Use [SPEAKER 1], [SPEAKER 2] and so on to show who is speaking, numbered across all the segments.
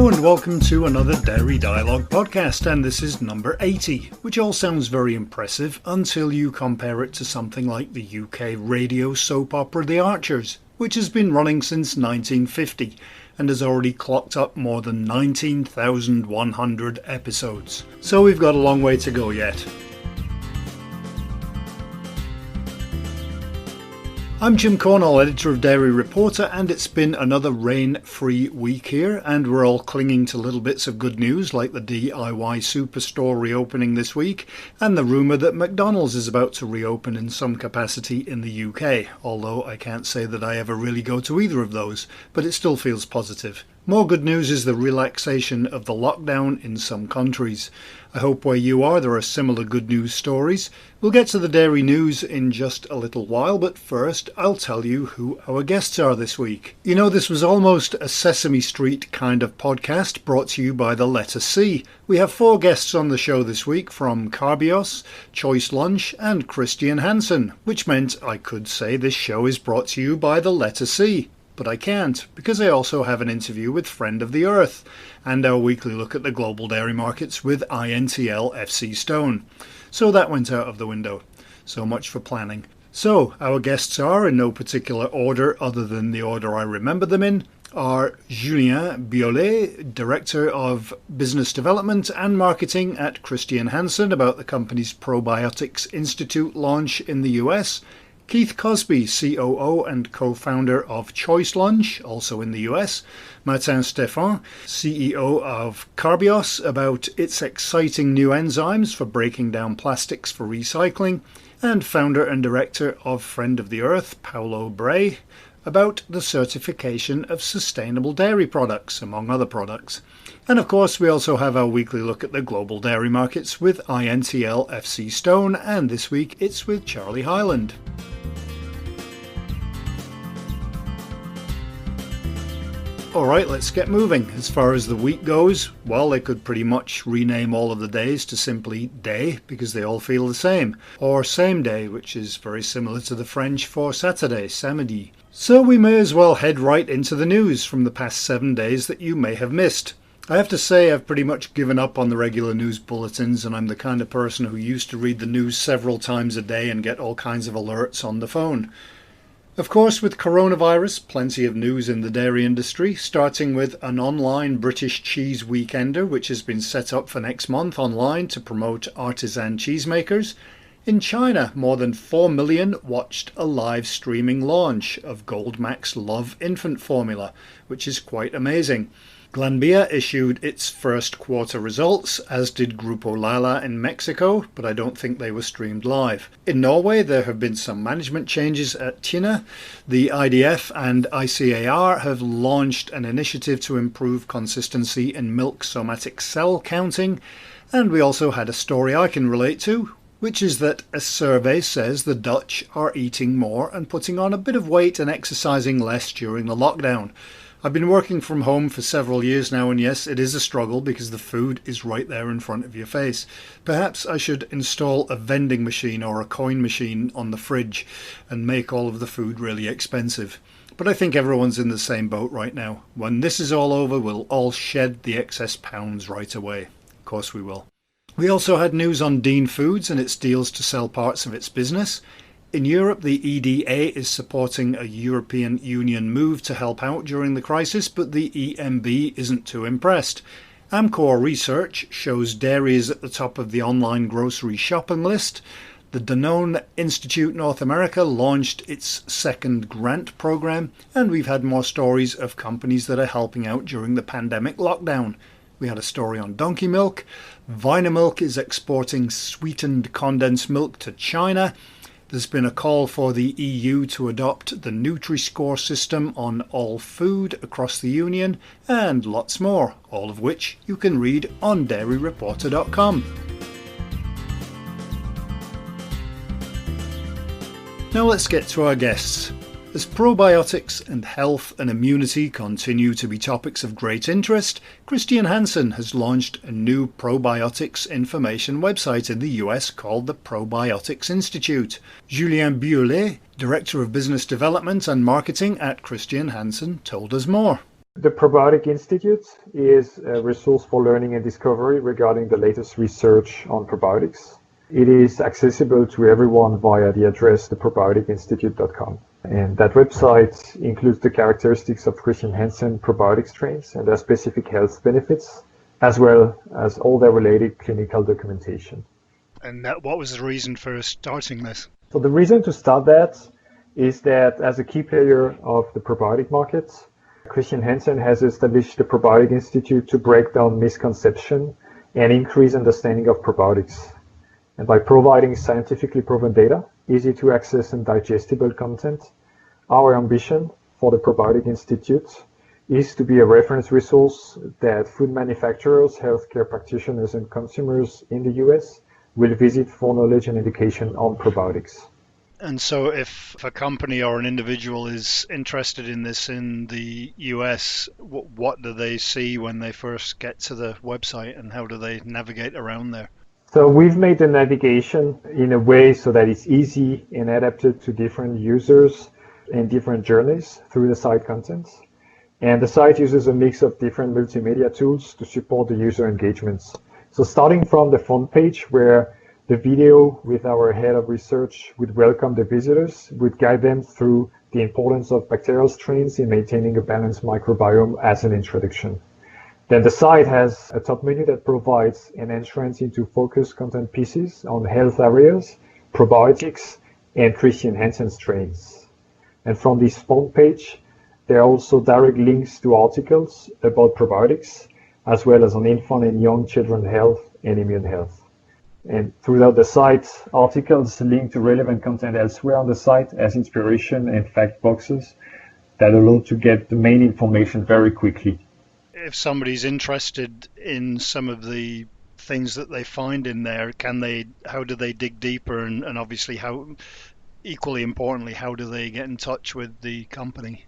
[SPEAKER 1] Hello and welcome to another Dairy Dialog podcast, and this is number 80, which all sounds very impressive until you compare it to something like the UK radio soap opera The Archers, which has been running since 1950 and has already clocked up more than 19,100 episodes. So we've got a long way to go yet. I'm Jim Cornall, editor of Dairy Reporter, and it's been another rain-free week here, and we're all clinging to little bits of good news like the DIY superstore reopening this week and the rumour that McDonald's is about to reopen in some capacity in the UK, although I can't say that I ever really go to either of those, but it still feels positive. More good news is the relaxation of the lockdown in some countries. I hope where you are there are similar good news stories. We'll get to the dairy news in just a little while, but first I'll tell you who our guests are this week. You know, this was almost a Sesame Street kind of podcast brought to you by the letter C. We have 4 guests on the show this week from Carbios, Choicelunch and Chr Hansen, which meant I could say this show is brought to you by the letter C. But I can't, because I also have an interview with Friend of the Earth and our weekly look at the global dairy markets with INTL FC Stone. So that went out of the window. So much for planning. So our guests are, in no particular order other than the order I remember them in, are Julien Biolley, Director of Business Development and Marketing at Chr Hansen, about the company's Probiotics Institute launch in the US, Keith Cosbey, COO and co-founder of Choicelunch, also in the US, Stephan, CEO of Carbios, about its exciting new enzymes for breaking down plastics for recycling, and founder and director of Friend of the Earth, Paolo Bray, about the certification of sustainable dairy products, among other products. And of course we also have our weekly look at the global dairy markets with INTL FC Stone, and this week it's with Charlie Hyland. Alright, let's get moving. As far as the week goes, well, they could pretty much rename all of the days to simply day, because they all feel the same. Or same day, which is very similar to the French for Saturday, samedi. So we may as well head right into the news from the past 7 days that you may have missed. I have to say I've pretty much given up on the regular news bulletins, and I'm the kind of person who used to read the news several times a day and get all kinds of alerts on the phone. Of course, with coronavirus, plenty of news in the dairy industry, starting with an online British cheese weekender which has been set up for next month online to promote artisan cheesemakers. In China, more than 4 million watched a live streaming launch of Goldmax Love Infant Formula, which is quite amazing. Glanbia issued its first quarter results, as did Grupo Lala in Mexico, but I don't think they were streamed live. In Norway, there have been some management changes at Tine. The IDF and ICAR have launched an initiative to improve consistency in milk somatic cell counting, and we also had a story I can relate to, which is that a survey says the Dutch are eating more and putting on a bit of weight and exercising less during the lockdown. I've been working from home for several years now, and yes, it is a struggle because the food is right there in front of your face. Perhaps I should install a vending machine or a coin machine on the fridge and make all of the food really expensive. But I think everyone's in the same boat right now. When this is all over, we'll all shed the excess pounds right away. Of course we will. We also had news on Dean Foods and its deals to sell parts of its business. In Europe, the EDA is supporting a European Union move to help out during the crisis, but the EMB isn't too impressed. Amcor research shows dairy is at the top of the online grocery shopping list. The Danone Institute North America launched its second grant program, and we've had more stories of companies that are helping out during the pandemic lockdown. We had a story on donkey milk. Vinamilk is exporting sweetened condensed milk to China. There's been a call for the EU to adopt the Nutri-Score system on all food across the Union, and lots more, all of which you can read on dairyreporter.com. Now let's get to our guests. As probiotics and health and immunity continue to be topics of great interest, Chr Hansen has launched a new probiotics information website in the US called the Probiotics Institute. Julien Biolley, Director of Business Development and Marketing at Chr Hansen, told us more.
[SPEAKER 2] The Probiotic Institute is a resource for learning and discovery regarding the latest research on probiotics. It is accessible to everyone via the address theprobioticinstitute.com. And that website includes the characteristics of Chr Hansen probiotic strains and their specific health benefits, as well as all their related clinical documentation.
[SPEAKER 1] And what was the reason for starting this?
[SPEAKER 2] So the reason to start that is that as a key player of the probiotic market, Chr Hansen has established the Probiotic Institute to break down misconception and increase understanding of probiotics. And by providing scientifically proven data, easy to access and digestible content, our ambition for the Probiotic Institute is to be a reference resource that food manufacturers, healthcare practitioners, and consumers in the US will visit for knowledge and education on probiotics.
[SPEAKER 1] And so if a company or an individual is interested in this in the US, what do they see when they first get to the website, and how do they navigate around there?
[SPEAKER 2] So we've made the navigation in a way so that it's easy and adapted to different users and different journeys through the site contents. And the site uses a mix of different multimedia tools to support the user engagements. So starting from the front page, where the video with our head of research would welcome the visitors, would guide them through the importance of bacterial strains in maintaining a balanced microbiome as an introduction. Then the site has a top menu that provides an entrance into focused content pieces on health areas, probiotics, and Chr Hansen strains. And from this front page, there are also direct links to articles about probiotics, as well as on infant and young children health and immune health. And throughout the site, articles link to relevant content elsewhere on the site as inspiration and fact boxes that allow to get the main information very quickly.
[SPEAKER 1] If somebody's interested in some of the things that they find in there, how do they dig deeper? And obviously, equally importantly, how do they get in touch with the company?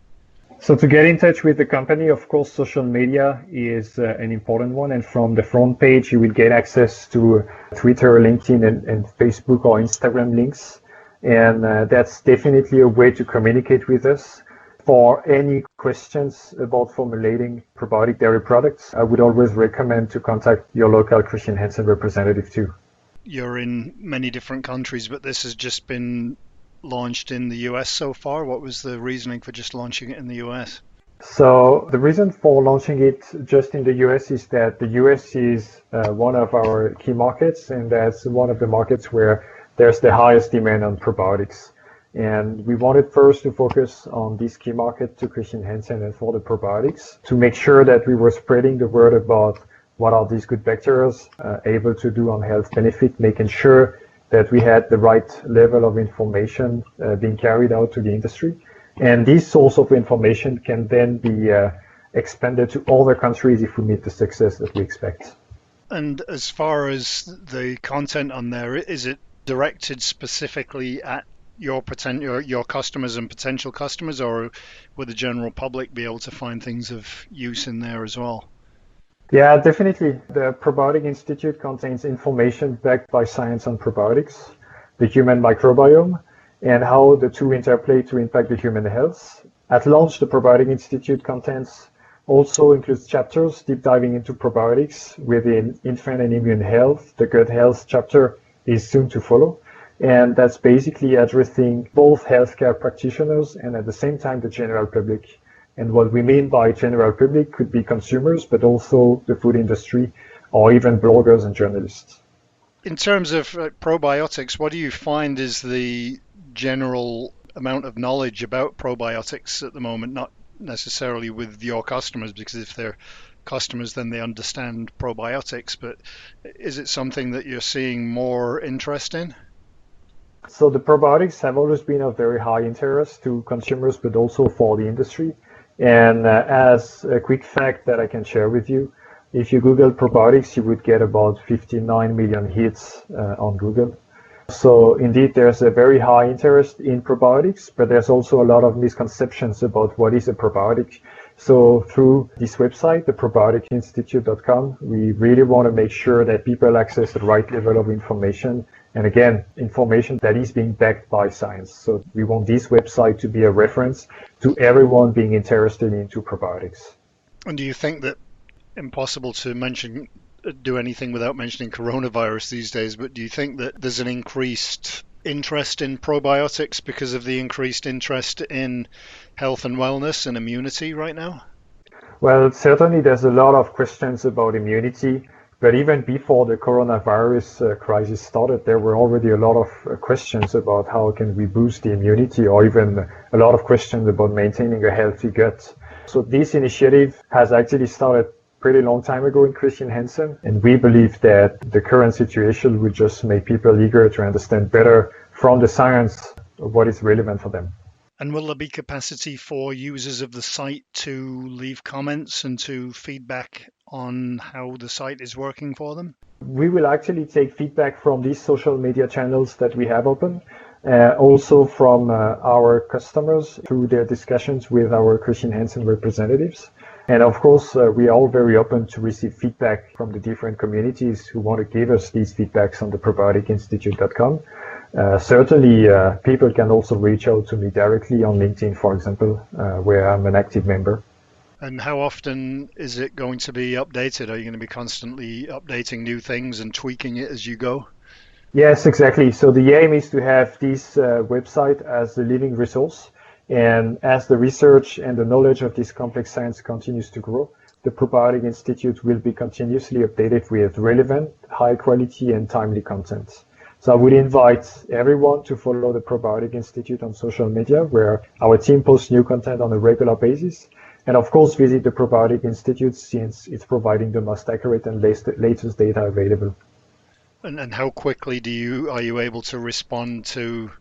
[SPEAKER 2] So to get in touch with the company, of course, social media is an important one. And from the front page, you will get access to Twitter, LinkedIn, and Facebook or Instagram links. And that's definitely a way to communicate with us. For any questions about formulating probiotic dairy products, I would always recommend to contact your local Chr Hansen representative too.
[SPEAKER 1] You're in many different countries, but this has just been launched in the US so far. What was the reasoning for just launching it in the US?
[SPEAKER 2] So the reason for launching it just in the US is that the US is one of our key markets, and that's one of the markets where there's the highest demand on probiotics. And we wanted first to focus on this key market to Chr Hansen and for the probiotics to make sure that we were spreading the word about what are these good bacteria able to do on health benefit, making sure that we had the right level of information being carried out to the industry. And this source of information can then be expanded to other countries if we meet the success that we expect.
[SPEAKER 1] And as far as the content on there, is it directed specifically at your customers and potential customers, or would the general public be able to find things of use in there as well?
[SPEAKER 2] Yeah, definitely. The Probiotic Institute contains information backed by science on probiotics, the human microbiome, and how the two interplay to impact the human health. At launch, the Probiotic Institute contents also includes chapters deep diving into probiotics within infant and immune health. The gut health chapter is soon to follow. And that's basically addressing both healthcare practitioners and at the same time the general public. And what we mean by general public could be consumers, but also the food industry or even bloggers and journalists.
[SPEAKER 1] In terms of probiotics, what do you find is the general amount of knowledge about probiotics at the moment? Not necessarily with your customers, because if they're customers then they understand probiotics, but is it something that you're seeing more interest in?
[SPEAKER 2] So the probiotics have always been of very high interest to consumers, but also for the industry. And as a quick fact that I can share with you, if you Google probiotics, you would get about 59 million hits on Google. So indeed, there's a very high interest in probiotics, but there's also a lot of misconceptions about what is a probiotic. So through this website, theprobioticinstitute.com, we really want to make sure that people access the right level of information. And again, information that is being backed by science. So we want this website to be a reference to everyone being interested into probiotics.
[SPEAKER 1] And do you think that impossible to do anything without mentioning coronavirus these days, but do you think that there's an increased interest in probiotics because of the increased interest in health and wellness and immunity right now?
[SPEAKER 2] Well, certainly there's a lot of questions about immunity, but even before the coronavirus crisis started, there were already a lot of questions about how can we boost the immunity, or even a lot of questions about maintaining a healthy gut. So this initiative has actually started pretty long time ago in Chr Hansen, and we believe that the current situation would just make people eager to understand better from the science what is relevant for them.
[SPEAKER 1] And will there be capacity for users of the site to leave comments and to feedback on how the site is working for them?
[SPEAKER 2] We will actually take feedback from these social media channels that we have open, also from our customers through their discussions with our Chr Hansen representatives. And of course, we are all very open to receive feedback from the different communities who want to give us these feedbacks on the probioticinstitute.com. Certainly, people can also reach out to me directly on LinkedIn, for example, where I'm an active member.
[SPEAKER 1] And how often is it going to be updated? Are you going to be constantly updating new things and tweaking it as you go?
[SPEAKER 2] Yes, exactly. So the aim is to have this website as a living resource. And as the research and the knowledge of this complex science continues to grow, the Probiotic Institute will be continuously updated with relevant, high quality and timely content. So I would invite everyone to follow the Probiotic Institute on social media, where our team posts new content on a regular basis. And of course, visit the Probiotic Institute since it's providing the most accurate and latest data available.
[SPEAKER 1] And how quickly are you able to respond to?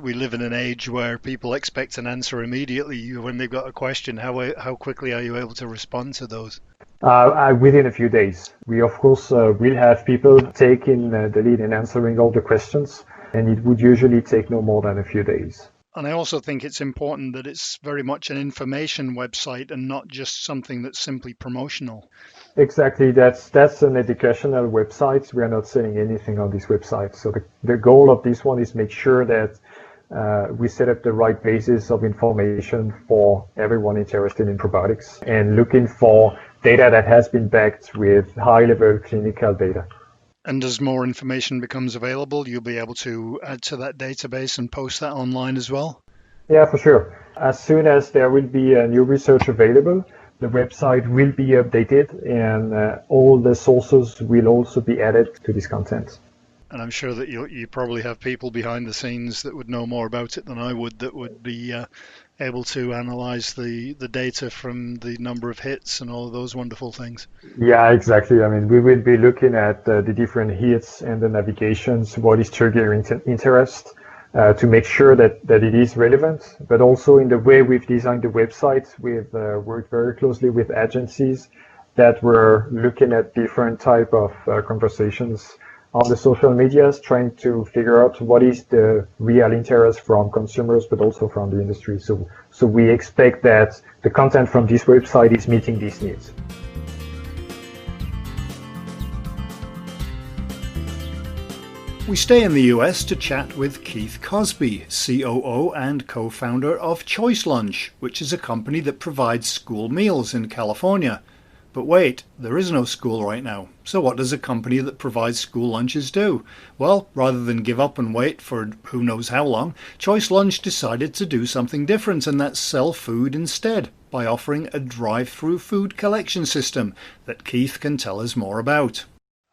[SPEAKER 1] We live in an age where people expect an answer immediately when they've got a question. How quickly are you able to respond to those?
[SPEAKER 2] Within a few days. We of course will have people taking the lead in answering all the questions, and it would usually take no more than a few days.
[SPEAKER 1] And I also think it's important that it's very much an information website and not just something that's simply promotional.
[SPEAKER 2] Exactly, that's an educational website. We are not selling anything on this website. So the goal of this one is make sure that we set up the right basis of information for everyone interested in probiotics and looking for data that has been backed with high-level clinical data.
[SPEAKER 1] And as more information becomes available, you'll be able to add to that database and post that online as well?
[SPEAKER 2] Yeah, for sure. As soon as there will be new research available, the website will be updated, and all the sources will also be added to this content.
[SPEAKER 1] And I'm sure that you probably have people behind the scenes that would know more about it than I would, that would be able to analyze the data from the number of hits and all of those wonderful things.
[SPEAKER 2] Yeah, exactly. I mean, we will be looking at the different hits and the navigations, what is triggering interest, to make sure that it is relevant, but also in the way we've designed the website, we've worked very closely with agencies that were looking at different type of conversations on the social medias, trying to figure out what is the real interest from consumers, but also from the industry. So we expect that the content from this website is meeting these needs.
[SPEAKER 1] We stay in the US to chat with Keith Cosbey, COO and co-founder of Choicelunch, which is a company that provides school meals in California. But wait, there is no school right now. So what does a company that provides school lunches do? Well, rather than give up and wait for who knows how long, Choicelunch decided to do something different, and that's sell food instead by offering a drive-through food collection system that Keith can tell us more about.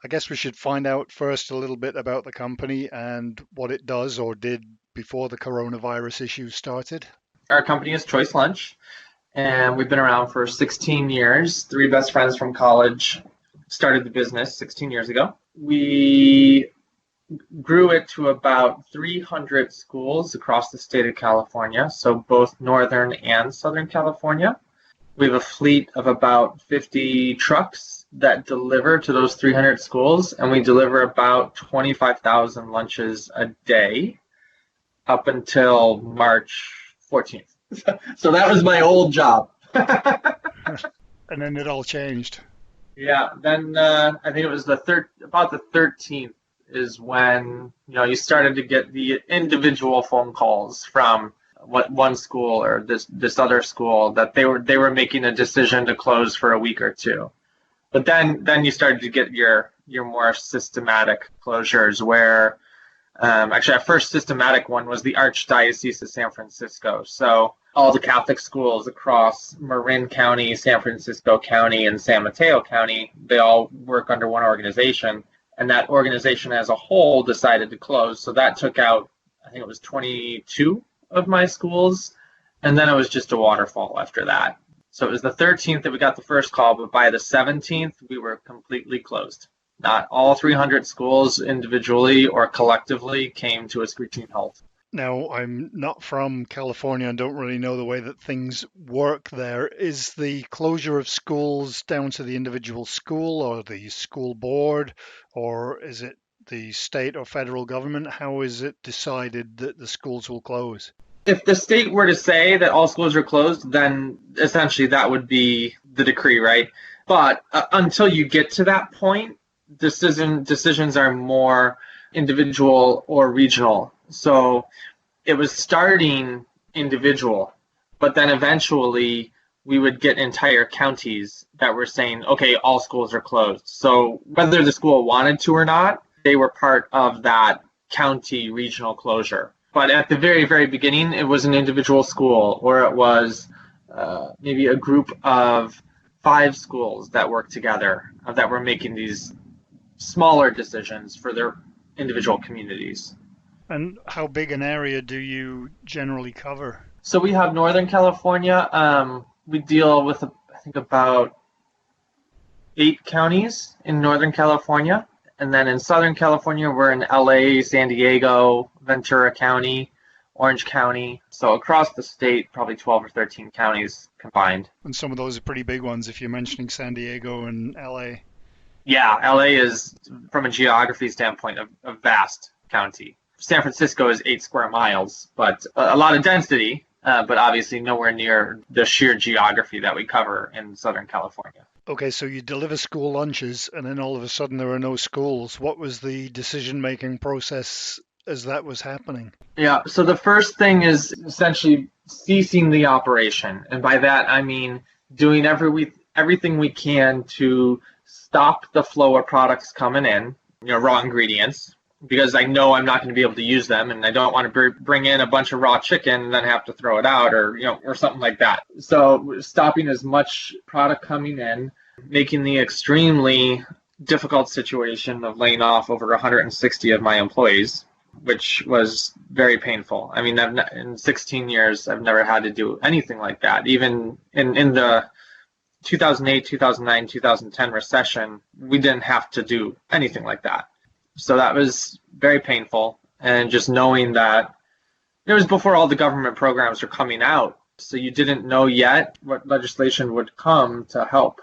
[SPEAKER 1] I guess we should find out first a little bit about the company and what it does or did before the coronavirus issue started.
[SPEAKER 3] Our company is Choicelunch, and we've been around for 16 years. Three best friends from college started the business 16 years ago. We grew it to about 300 schools across the state of California, so both Northern and Southern California. We have a fleet of about 50 trucks that deliver to those 300 schools, and we deliver about 25,000 lunches a day up until March 14th. So that was my old job.
[SPEAKER 1] And then it all changed.
[SPEAKER 3] Yeah, then I think it was about the 13th is when you started to get the individual phone calls from one school or this other school, that they were making a decision to close for a week or two. But then you started to get your more systematic closures where actually our first systematic one was the Archdiocese of San Francisco. So all the Catholic schools across Marin County, San Francisco County, and San Mateo County, they all work under one organization. And that organization as a whole decided to close. So that took out, I think it was 22 of my schools. And then it was just a waterfall after that. So it was the 13th that we got the first call, but by the 17th, we were completely closed. Not all 300 schools individually or collectively came to a screeching halt.
[SPEAKER 1] Now, I'm not from California and don't really know the way that things work there. Is the closure of schools down to the individual school or the school board, or is it the state or federal government? How is it decided that the schools will close?
[SPEAKER 3] If the state were to say that all schools are closed, then essentially that would be the decree, right? But until you get to that point, decisions are more individual or regional. So it was starting individual, but then eventually we would get entire counties that were saying, okay, all schools are closed. So whether the school wanted to or not, they were part of that county regional closure. But at the very, very beginning, it was an individual school, or it was maybe a group of 5 schools that worked together that were making these smaller decisions for their individual communities.
[SPEAKER 1] And how big an area do you generally cover?
[SPEAKER 3] So we have Northern California. We deal with, I think, about 8 counties in Northern California. And then in Southern California, we're in LA, San Diego, Ventura County, Orange County. So across the state, probably 12 or 13 counties combined.
[SPEAKER 1] And some of those are pretty big ones if you're mentioning San Diego and LA.
[SPEAKER 3] Yeah, LA is, from a geography standpoint, a vast county. San Francisco is 8 square miles, but a lot of density, but obviously nowhere near the sheer geography that we cover in Southern California.
[SPEAKER 1] Okay, so you deliver school lunches and then all of a sudden there are no schools. What was the decision-making process as that was happening?
[SPEAKER 3] Yeah, so the first thing is essentially ceasing the operation. And by that, I mean doing everything we can to stop the flow of products coming in, raw ingredients, because I know I'm not going to be able to use them, and I don't want to bring in a bunch of raw chicken and then have to throw it out, or something like that. So stopping as much product coming in, making the extremely difficult situation of laying off over 160 of my employees, which was very painful. I mean, in 16 years, I've never had to do anything like that. Even in the 2008, 2009, 2010 recession, we didn't have to do anything like that. So that was very painful. And just knowing that it was before all the government programs were coming out. So you didn't know yet what legislation would come to help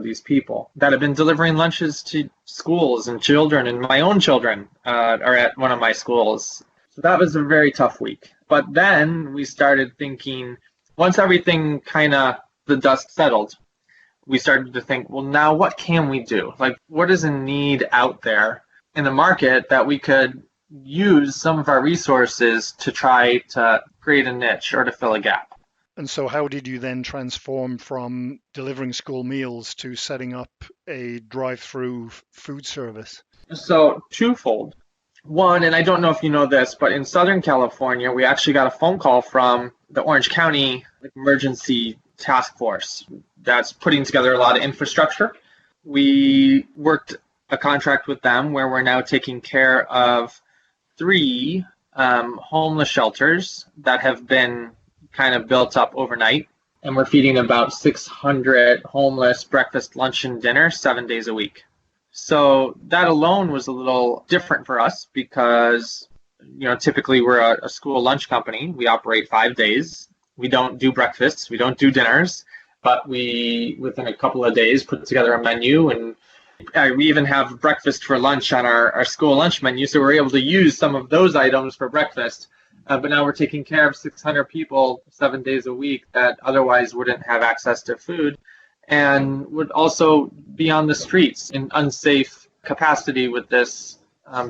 [SPEAKER 3] these people that have been delivering lunches to schools and children, and my own children are at one of my schools. So that was a very tough week. But then we started thinking, once everything the dust settled, we started to think, well, now what can we do? Like, what is a need out there in the market that we could use some of our resources to try to create a niche or to fill a gap?
[SPEAKER 1] And so how did you then transform from delivering school meals to setting up a drive-through food service?
[SPEAKER 3] So twofold. One, and I don't know if you know this, but in Southern California, we actually got a phone call from the Orange County Emergency Task Force that's putting together a lot of infrastructure. We worked a contract with them where we're now taking care of 3 homeless shelters that have been kind of built up overnight, and we're feeding about 600 homeless breakfast, lunch, and dinner 7 days a week. So that alone was a little different for us because, typically we're a school lunch company. We operate 5 days. We don't do breakfasts. We don't do dinners, but we, within a couple of days, put together a menu, and we even have breakfast for lunch on our school lunch menu. So we're able to use some of those items for breakfast. But now we're taking care of 600 people 7 days a week that otherwise wouldn't have access to food and would also be on the streets in unsafe capacity with this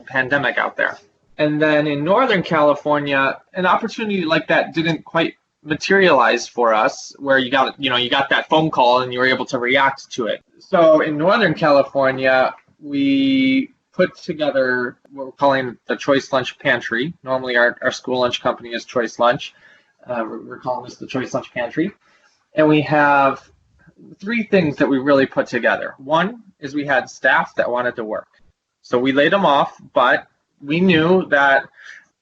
[SPEAKER 3] pandemic out there. And then in Northern California, an opportunity like that didn't quite materialize for us, where you got that phone call and you were able to react to it. So in Northern California, we put together what we're calling the Choicelunch Pantry. Normally our school lunch company is Choicelunch. We're calling this the Choicelunch Pantry. And we have three things that we really put together. One is we had staff that wanted to work. So we laid them off, but we knew that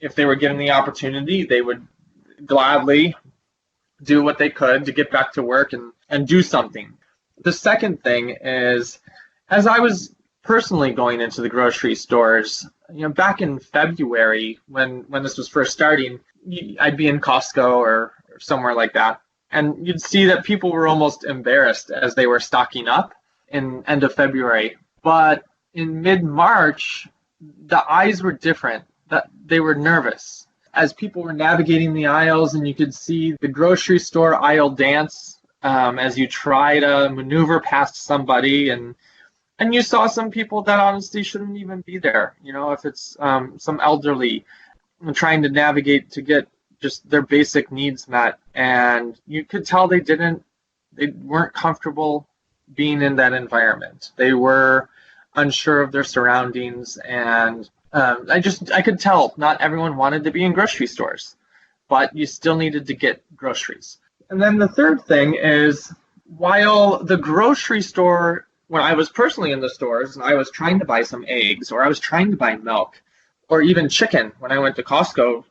[SPEAKER 3] if they were given the opportunity, they would gladly do what they could to get back to work and do something. The second thing is, as I was personally going into the grocery stores, back in February when this was first starting, I'd be in Costco or somewhere like that, and you'd see that people were almost embarrassed as they were stocking up in end of February. But in mid-March, the eyes were different. That they were nervous as people were navigating the aisles, and you could see the grocery store aisle dance as you try to maneuver past somebody, and you saw some people that honestly shouldn't even be there. If it's some elderly trying to navigate to get just their basic needs met, and you could tell they weren't comfortable being in that environment. They were unsure of their surroundings, and I could tell not everyone wanted to be in grocery stores, but you still needed to get groceries. And then the third thing is, while the grocery store, when I was personally in the stores and I was trying to buy some eggs, or I was trying to buy milk, or even chicken, when I went to Costco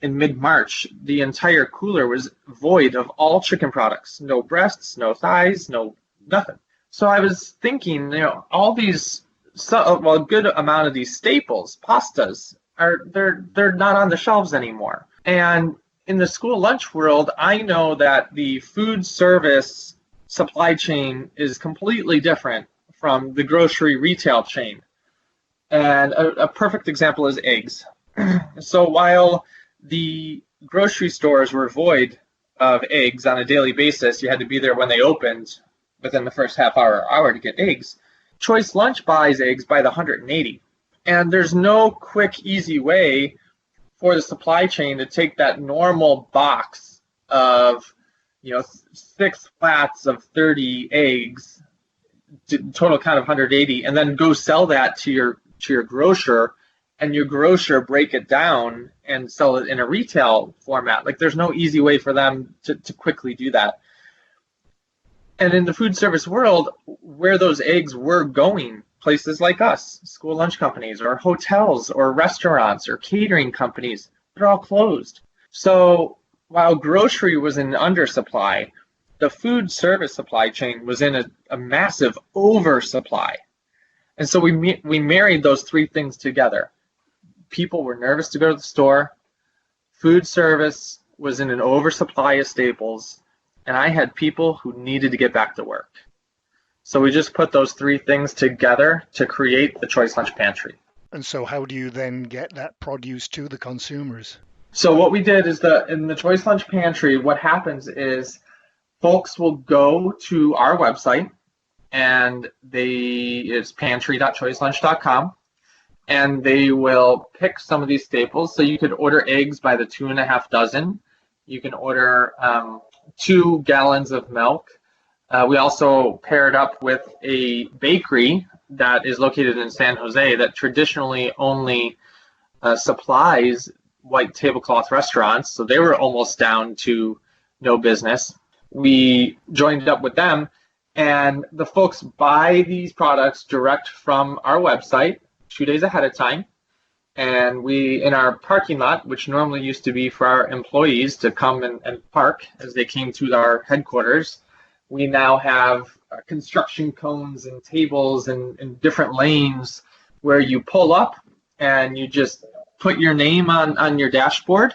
[SPEAKER 3] in mid-March, the entire cooler was void of all chicken products. No breasts, no thighs, nothing. So I was thinking, all these, a good amount of these staples, pastas, they're not on the shelves anymore. And in the school lunch world, I know that the food service supply chain is completely different from the grocery retail chain. And a perfect example is eggs. So while the grocery stores were void of eggs on a daily basis, you had to be there when they opened within the first half hour to get eggs. Choicelunch buys eggs by the 180. And there's no quick, easy way for the supply chain to take that normal box of 6 flats of 30 eggs, total count of 180, and then go sell that to your grocer, and your grocer break it down and sell it in a retail format. Like, there's no easy way for them to quickly do that. And in the food service world, where those eggs were going, places like us, school lunch companies, or hotels, or restaurants, or catering companies, they're all closed. So while grocery was in undersupply, the food service supply chain was in a massive oversupply. And so we married those three things together. People were nervous to go to the store. Food service was in an oversupply of staples. And I had people who needed to get back to work. So we just put those three things together to create the Choicelunch Pantry.
[SPEAKER 1] And so how do you then get that produce to the consumers?
[SPEAKER 3] So what we did is in the Choicelunch Pantry, what happens is folks will go to our website, and it's pantry.choicelunch.com, and they will pick some of these staples. So you could order eggs by the 2.5 dozen. You can order 2 gallons of milk. We also paired up with a bakery that is located in San Jose that traditionally only supplies white tablecloth restaurants. So they were almost down to no business. We joined up with them, and the folks buy these products direct from our website 2 days ahead of time. And we, in our parking lot, which normally used to be for our employees to come and park as they came to our headquarters, we now have construction cones and tables and different lanes where you pull up and you just put your name on your dashboard.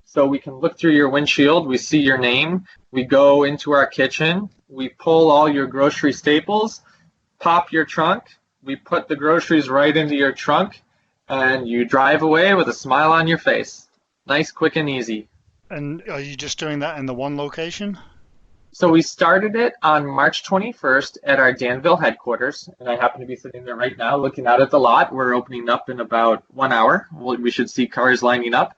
[SPEAKER 3] So we can look through your windshield, we see your name, we go into our kitchen, we pull all your grocery staples, pop your trunk, we put the groceries right into your trunk, and you drive away with a smile on your face. Nice, quick, and easy.
[SPEAKER 1] And are you just doing that in the one location?
[SPEAKER 3] So we started it on March 21st at our Danville headquarters, and I happen to be sitting there right now looking out at the lot. We're opening up in about 1 hour. We should see cars lining up.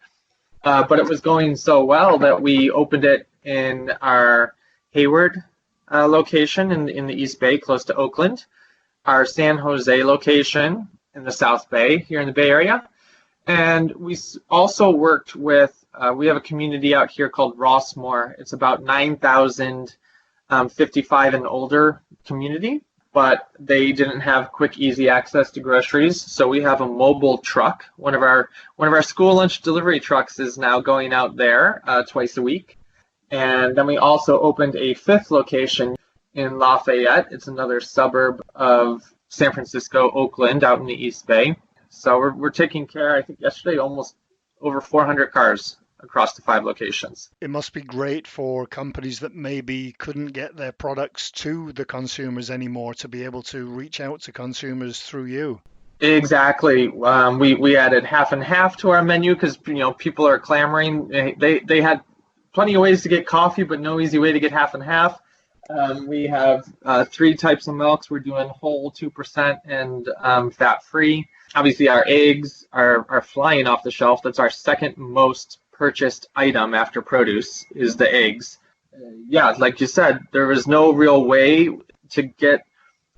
[SPEAKER 3] But it was going so well that we opened it in our Hayward location in the East Bay, close to Oakland, our San Jose location in the South Bay, here in the Bay Area. And we also worked with, we have a community out here called Rossmore. It's about 9,000 55 and older community, but they didn't have quick, easy access to groceries. So we have a mobile truck. One of our school lunch delivery trucks is now going out there twice a week. And then we also opened a 5th location in Lafayette. It's another suburb of San Francisco, Oakland, out in the East Bay. So we're taking care, I think yesterday, almost over 400 cars across the 5 locations.
[SPEAKER 1] It must be great for companies that maybe couldn't get their products to the consumers anymore to be able to reach out to consumers through you.
[SPEAKER 3] Exactly. We added half and half to our menu because people are clamoring. They had plenty of ways to get coffee, but no easy way to get half and half. We have 3 types of milks. We're doing whole 2% and fat-free. Obviously, our eggs are flying off the shelf. That's our second most purchased item after produce is the eggs. Yeah, like you said, there was no real way to get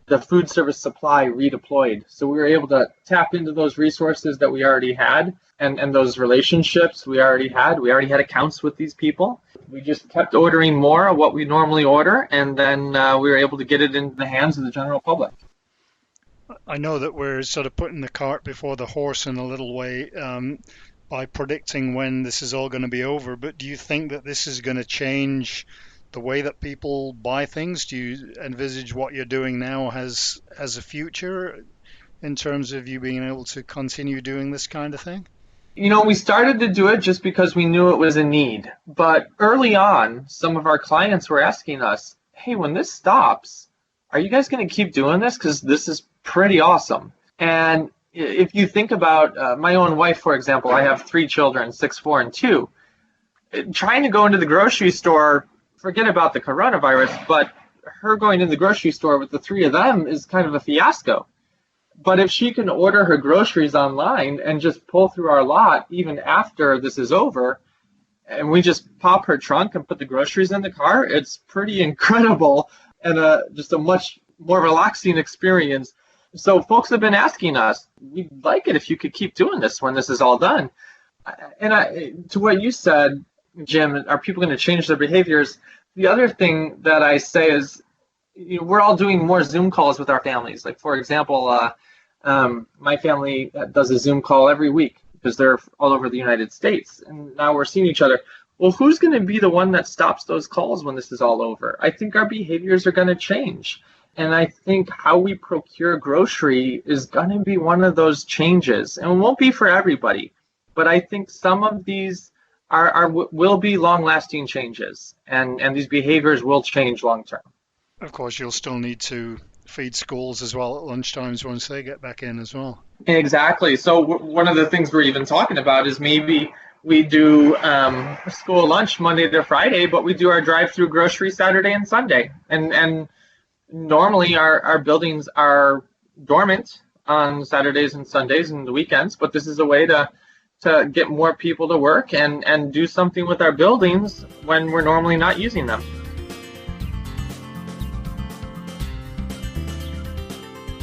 [SPEAKER 3] the food service supply redeployed. So we were able to tap into those resources that we already had and those relationships we already had. We already had accounts with these people. We just kept ordering more of what we normally order, and then we were able to get it into the hands of the general public.
[SPEAKER 1] I know that we're sort of putting the cart before the horse in a little way by predicting when this is all going to be over, but do you think that this is going to change the way that people buy things? Do you envisage what you're doing now has a future in terms of you being able to continue doing this kind of thing?
[SPEAKER 3] We started to do it just because we knew it was a need. But early on, some of our clients were asking us, hey, when this stops, are you guys going to keep doing this? Because this is pretty awesome. And if you think about my own wife, for example, I have 3 children, 6, 4, and 2. Trying to go into the grocery store, forget about the coronavirus, but her going in the grocery store with the 3 of them is kind of a fiasco. But if she can order her groceries online and just pull through our lot even after this is over, and we just pop her trunk and put the groceries in the car, it's pretty incredible and just a much more relaxing experience. So folks have been asking us, we'd like it if you could keep doing this when this is all done. And to what you said, Jim, are people going to change their behaviors? The other thing that I say is, we're all doing more Zoom calls with our families. Like, for example, my family does a Zoom call every week because they're all over the United States. And now we're seeing each other. Well, who's going to be the one that stops those calls when this is all over? I think our behaviors are going to change. And I think how we procure grocery is going to be one of those changes. And it won't be for everybody. But I think some of these will be long-lasting changes. And these behaviors will change long-term.
[SPEAKER 1] Of course, you'll still need to feed schools as well at lunchtimes once they get back in as well.
[SPEAKER 3] Exactly. So one of the things we're even talking about is maybe we do school lunch Monday to Friday, but we do our drive-through grocery Saturday and Sunday. And normally our buildings are dormant on Saturdays and Sundays and the weekends, but this is a way to get more people to work and do something with our buildings when we're normally not using them.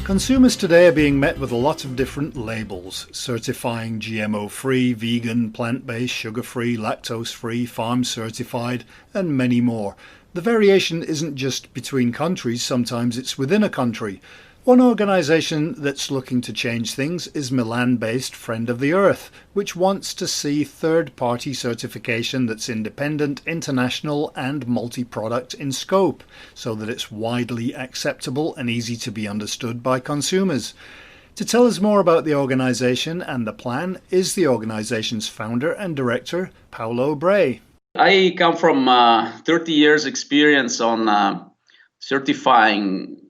[SPEAKER 1] Consumers today are being met with a lot of different labels, certifying GMO-free, vegan, plant-based, sugar-free, lactose-free, farm-certified, and many more. The variation isn't just between countries, sometimes it's within a country. One organisation that's looking to change things is Milan-based Friend of the Earth, which wants to see third-party certification that's independent, international and multi-product in scope, so that it's widely acceptable and easy to be understood by consumers. To tell us more about the organisation and the plan is the organisation's founder and director, Paolo Bray.
[SPEAKER 4] I come from 30 years experience on certifying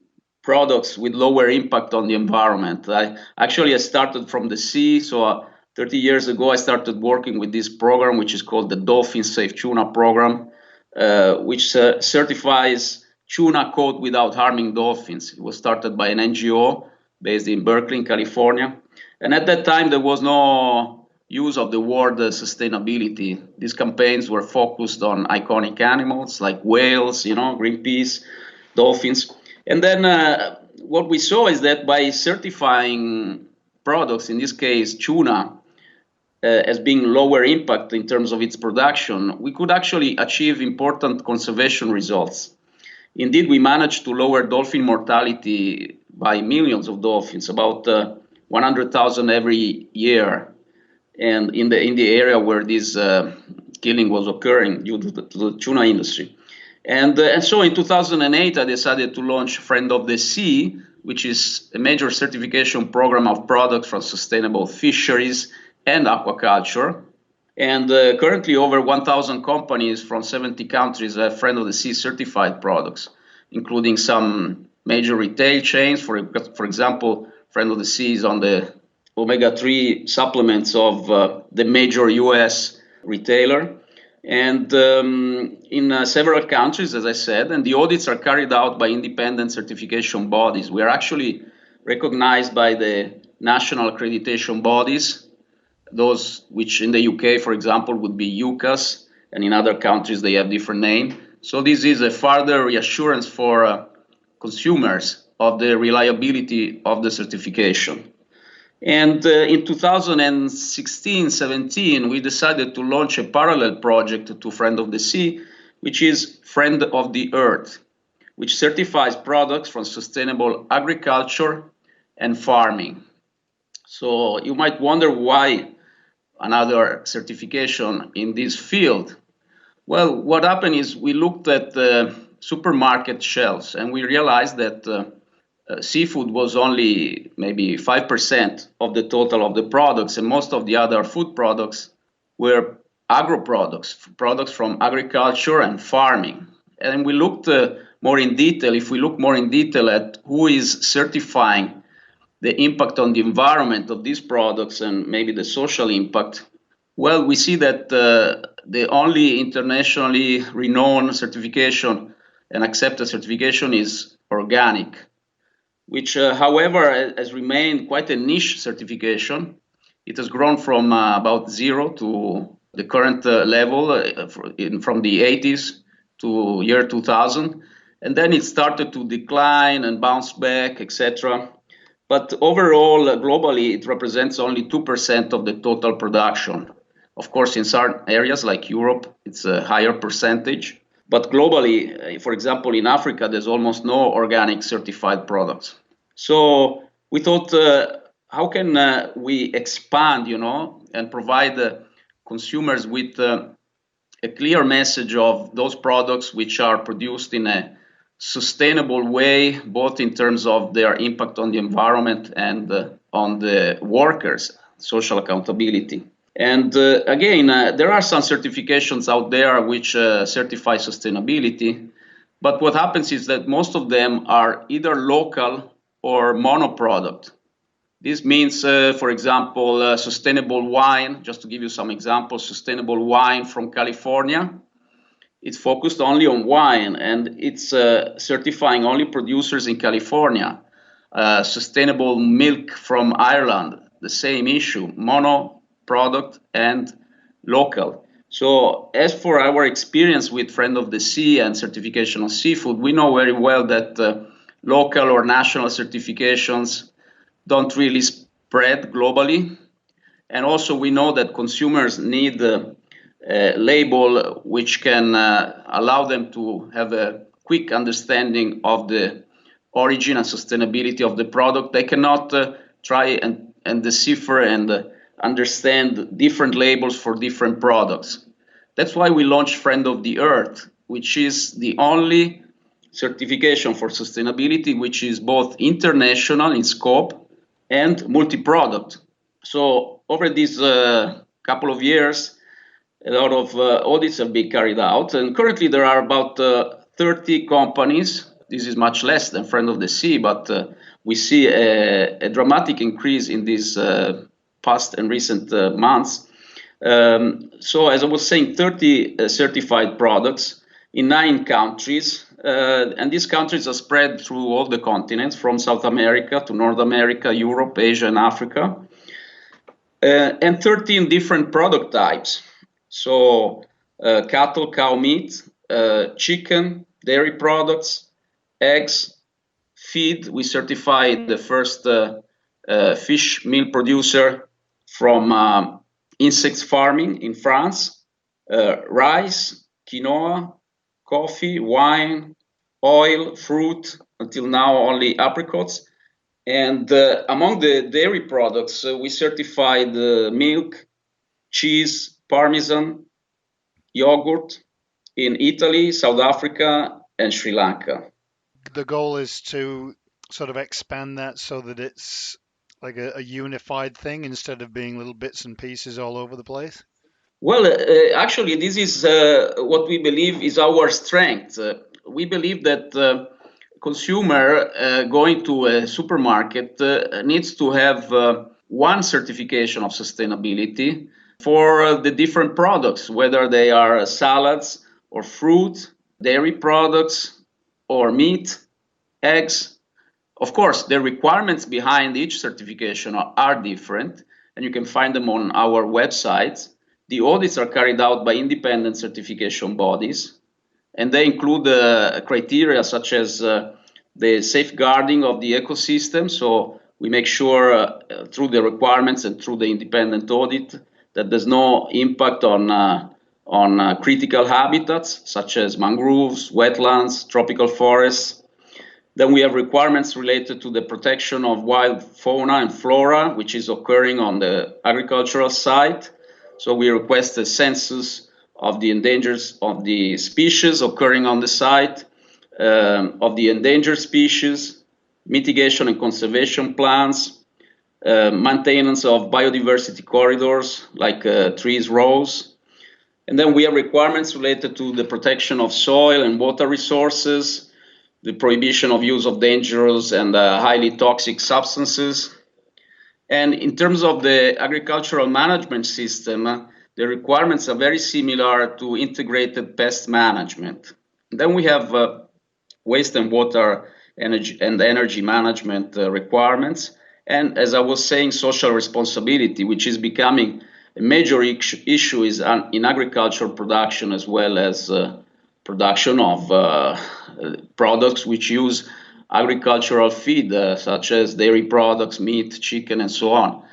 [SPEAKER 4] products with lower impact on the environment. I started from the sea, so 30 years ago I started working with this program, which is called the Dolphin Safe Tuna program. which certifies tuna caught without harming dolphins. It was started by an NGO based in Berkeley, in California. And at that time, there was no use of the word sustainability. These campaigns were focused on iconic animals like whales, Greenpeace, dolphins. And then what we saw is that by certifying products, in this case tuna, as being lower impact in terms of its production, we could actually achieve important conservation results. Indeed, we managed to lower dolphin mortality by millions of dolphins, about 100,000 every year, and in the area where this killing was occurring due to the tuna industry. And so in 2008, I decided to launch Friend of the Sea, which is a major certification program of products from sustainable fisheries and aquaculture. And currently over 1,000 companies from 70 countries have Friend of the Sea certified products, including some major retail chains. For example, Friend of the Sea is on the omega-3 supplements of the major US retailer. And in several countries, as I said, and the audits are carried out by independent certification bodies. We are actually recognized by the national accreditation bodies, those which in the UK, for example, would be UCAS, and in other countries they have different names. So this is a further reassurance for consumers of the reliability of the certification. And in 2016-17, we decided to launch a parallel project to Friend of the Sea, which is Friend of the Earth, which certifies products from sustainable agriculture and farming. So you might wonder why another certification in this field. Well, what happened is we looked at the supermarket shelves and we realized that seafood was only maybe 5% of the total of the products, and most of the other food products were agro products, products from agriculture and farming. And we looked more in detail, if we look more in detail at who is certifying the impact on the environment of these products and maybe the social impact, well, we see that the only internationally renowned certification and accepted certification is organic, which, however, has remained quite a niche certification. It has grown from about 0 to the current level from the 80s to year 2000. And then it started to decline and bounce back, etc. But overall, globally, it represents only 2% of the total production. Of course, in certain areas like Europe, it's a higher percentage. But globally, for example, in Africa, there's almost no organic certified products. So we thought, how can we expand, and provide consumers with a clear message of those products which are produced in a sustainable way, both in terms of their impact on the environment and on the workers, social accountability. And again, there are some certifications out there which certify sustainability, but what happens is that most of them are either local or monoproduct. This means, for example, sustainable wine, just to give you some examples, sustainable wine from California. It's focused only on wine, and it's certifying only producers in California. Sustainable milk from Ireland, the same issue, mono product and local. So as for our experience with Friend of the Sea and certification of seafood, we know very well that local or national certifications don't really spread globally. And also we know that consumers need a label which can allow them to have a quick understanding of the origin and sustainability of the product. They cannot try and decipher and understand different labels for different products. That's why we launched Friend of the Earth, which is the only certification for sustainability which is both international in scope and multi-product. So over these couple of years, a lot of audits have been carried out, and currently there are about 30 companies. This is much less than Friend of the Sea, but we see a dramatic increase in these past and recent months. So as I was saying, 30 certified products. in 9 countries. And these countries are spread through all the continents, from South America to North America, Europe, Asia, and Africa. And 13 different product types. So cattle, cow meat, chicken, dairy products, eggs, feed. We certified the first fish meal producer from insect farming in France, rice, quinoa, coffee, wine, oil, fruit, until now only apricots. And among the dairy products, we certified milk, cheese, parmesan, yogurt in Italy, South Africa, and Sri Lanka.
[SPEAKER 1] The goal is to sort of expand that so that it's like a unified thing instead of being little bits and pieces all over the place?
[SPEAKER 4] Well, actually, this is what we believe is our strength. We believe that consumer going to a supermarket needs to have one certification of sustainability for the different products, whether they are salads or fruit, dairy products or meat, eggs. Of course, the requirements behind each certification are different, and you can find them on our website. The audits are carried out by independent certification bodies, and they include criteria such as the safeguarding of the ecosystem. So we make sure through the requirements and through the independent audit that there's no impact on critical habitats such as mangroves, wetlands, tropical forests. Then we have requirements related to the protection of wild fauna and flora, which is occurring on the agricultural site. So we request a census of the species occurring on the site, of the endangered species, mitigation and conservation plans, maintenance of biodiversity corridors like trees rows. And then we have requirements related to the protection of soil and water resources, the prohibition of use of dangerous and highly toxic substances. And in terms of the agricultural management system, the requirements are very similar to integrated pest management. And then we have waste and water energy management requirements. And as I was saying, social responsibility, which is becoming a major issue is in agricultural production, as well as production of products which use agricultural feed, such as dairy products, meat, chicken, and so on.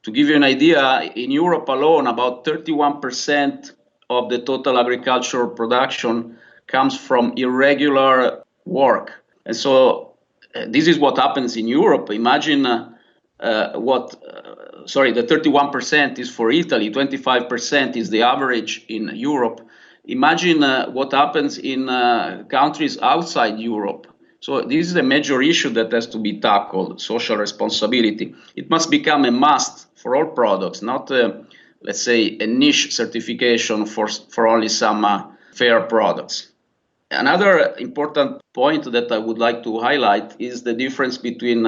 [SPEAKER 4] To give you an idea, in Europe alone, about 31% of the total agricultural production comes from irregular work. And so this is what happens in Europe. Imagine the 31% is for Italy, 25% is the average in Europe. Imagine what happens in countries outside Europe. So this is a major issue that has to be tackled, social responsibility. It must become a must for all products, not, let's say, a niche certification for only some fair products. Another important point that I would like to highlight is the difference between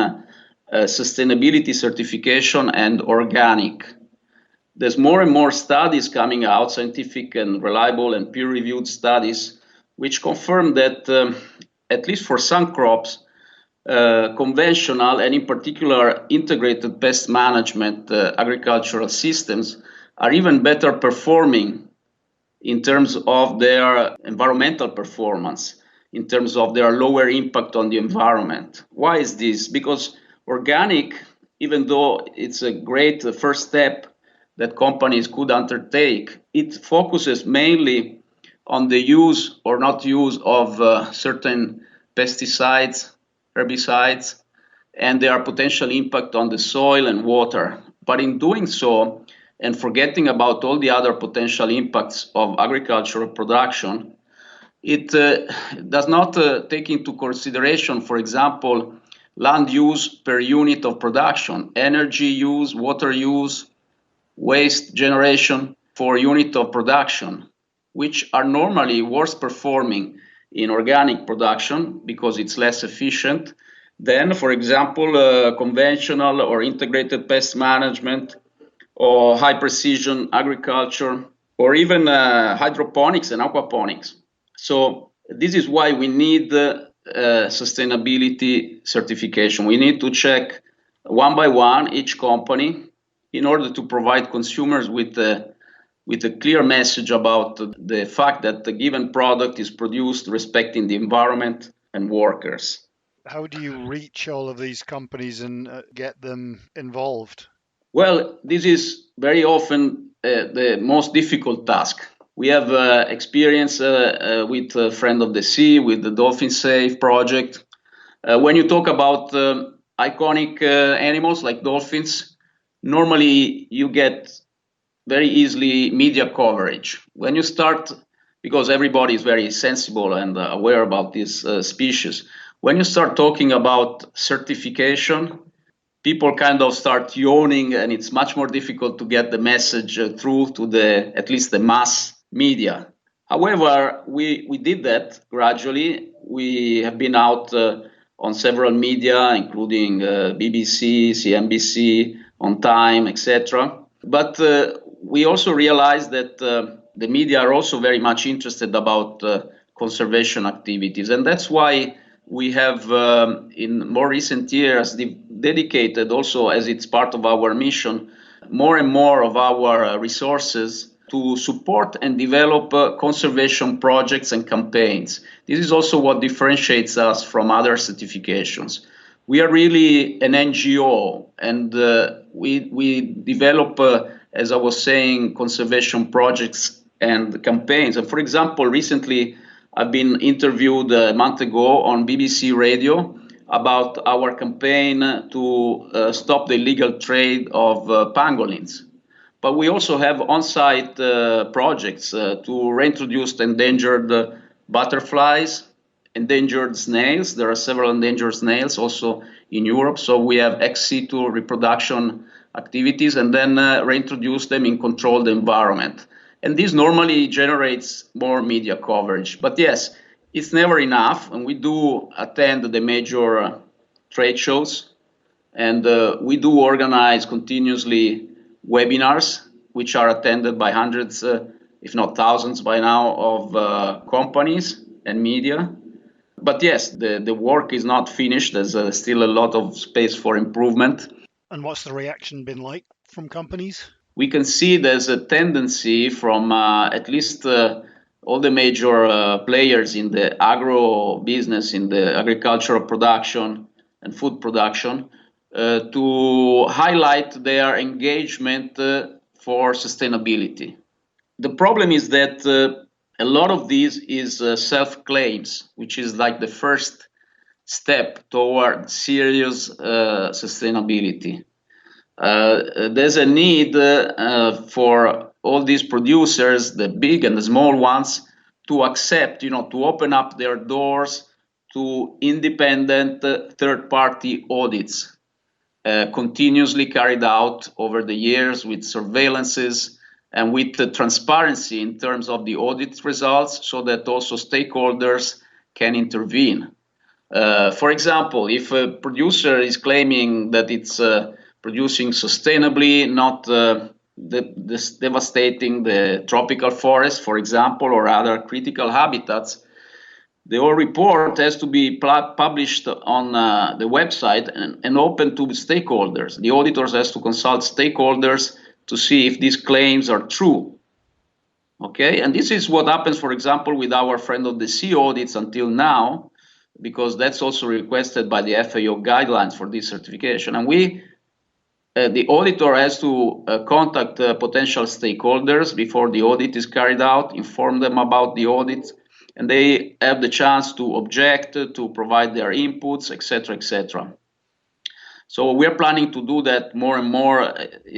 [SPEAKER 4] sustainability certification and organic. There's more and more studies coming out, scientific and reliable and peer-reviewed studies, which confirm that at least for some crops, conventional and in particular integrated pest management agricultural systems are even better performing in terms of their environmental performance, in terms of their lower impact on the environment. Why is this? Because organic, even though it's a great first step that companies could undertake, it focuses mainly on the use or not use of certain pesticides, herbicides, and their potential impact on the soil and water. But in doing so, and forgetting about all the other potential impacts of agricultural production, it does not take into consideration, for example, land use per unit of production, energy use, water use, waste generation for unit of production, which are normally worse performing in organic production because it's less efficient than, for example, conventional or integrated pest management or high precision agriculture, or even hydroponics and aquaponics. So this is why we need sustainability certification. We need to check one by one each company in order to provide consumers with a clear message about the fact that the given product is produced respecting the environment and workers.
[SPEAKER 1] How do you reach all of these companies and get them involved?
[SPEAKER 4] Well, this is very often the most difficult task. We have experience with Friend of the Sea, with the Dolphin Safe project. When you talk about iconic animals like dolphins, normally you get very easily media coverage. When you start, because everybody is very sensible and aware about this species, when you start talking about certification, people kind of start yawning, and it's much more difficult to get the message through to at least the mass media. However, we did that gradually. We have been out on several media, including BBC, CNBC, On Time, etc. But we also realized that the media are also very much interested about conservation activities, and that's why we have in more recent years dedicated also, as it's part of our mission, more and more of our resources to support and develop conservation projects and campaigns. This is also what differentiates us from other certifications. We are really an NGO, and we develop, as I was saying, conservation projects and campaigns. And for example, recently I've been interviewed a month ago on BBC Radio about our campaign to stop the illegal trade of pangolins. But we also have on-site projects to reintroduce endangered butterflies, endangered snails. There are several endangered snails also in Europe. So we have ex situ reproduction activities and then reintroduce them in controlled environment. And this normally generates more media coverage. But yes, it's never enough. And we do attend the major trade shows. And we do organize continuously webinars, which are attended by hundreds, if not thousands by now, of companies and media. But yes, the work is not finished. There's still a lot of space for improvement.
[SPEAKER 1] And what's the reaction been like from companies?
[SPEAKER 4] We can see there's a tendency from at least all the major players in the agro business, in the agricultural production and food production, to highlight their engagement for sustainability. The problem is that a lot of this is self-claims, which is like the first step toward serious sustainability. There's a need for all these producers, the big and the small ones, to accept, to open up their doors to independent third-party audits, continuously carried out over the years with surveillances and with the transparency in terms of the audit results, so that also stakeholders can intervene. For example, if a producer is claiming that it's producing sustainably, not devastating the tropical forest, for example, or other critical habitats, the whole report has to be published on the website and open to stakeholders. The auditors has to consult stakeholders to see if these claims are true. Okay, and this is what happens, for example, with our Friend of the Sea audits until now, because that's also requested by the FAO guidelines for this certification. And the auditor has to contact potential stakeholders before the audit is carried out, inform them about the audit, and they have the chance to object, to provide their inputs, etc., etc. So we're planning to do that more and more.